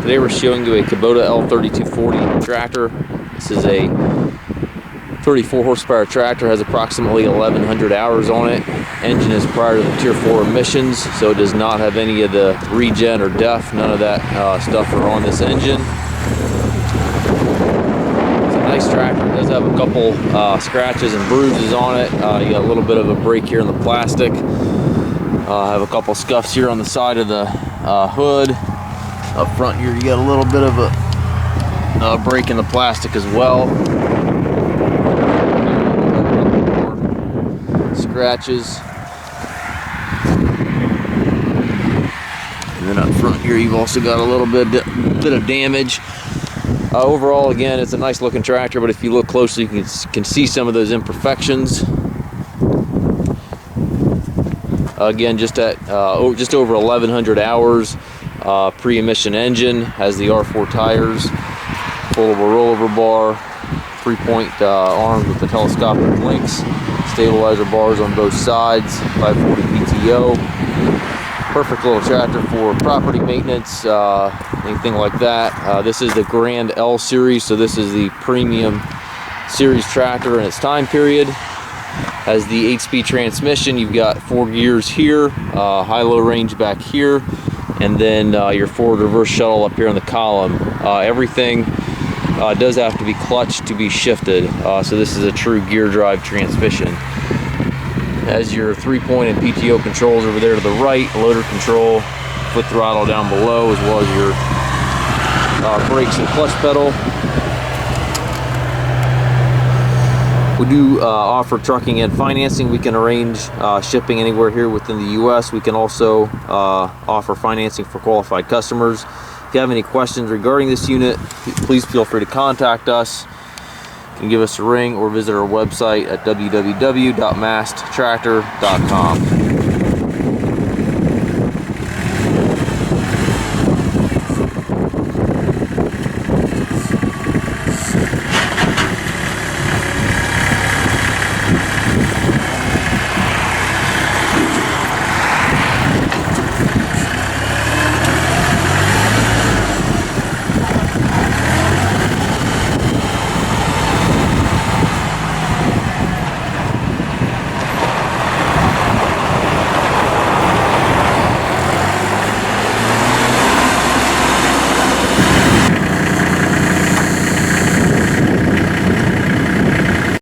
Today we're showing you a Kubota L3240 tractor. This is a 34 horsepower tractor, has approximately 1,100 hours on it. Engine is prior to the Tier 4 emissions, so it does not have any of the regen or DEF. None of that stuff are on this engine. It's a nice tractor. It does have a couple scratches and bruises on it. You got a little bit of a break here in the plastic. I have a couple scuffs here on the side of the hood. Up front here you got a little bit of a break in the plastic as well. Scratches. And then up front here you've also got a little bit of damage. Overall, again, it's a nice looking tractor, but if you look closely you can see some of those imperfections. Again, just over 1,100 hours. Pre-emission engine, has the R4 tires, foldable rollover bar, 3-point arms with the telescopic links, stabilizer bars on both sides, 540 PTO. Perfect little tractor for property maintenance, anything like that. This is the Grand L series, so this is the premium series tractor in its time period. Has the 8-speed transmission. You've got 4 gears here, high-low range back here, and then your forward reverse shuttle up here on the column. Everything does have to be clutched to be shifted, so this is a true gear drive transmission. Has your 3-point and PTO controls over there to the right, loader control, foot throttle down below, as well as your brakes and clutch pedal. We do offer trucking and financing. We can arrange shipping anywhere here within the US. We can also offer financing for qualified customers. If you have any questions regarding this unit, please feel free to contact us. You can give us a ring or visit our website at www.masttractor.com.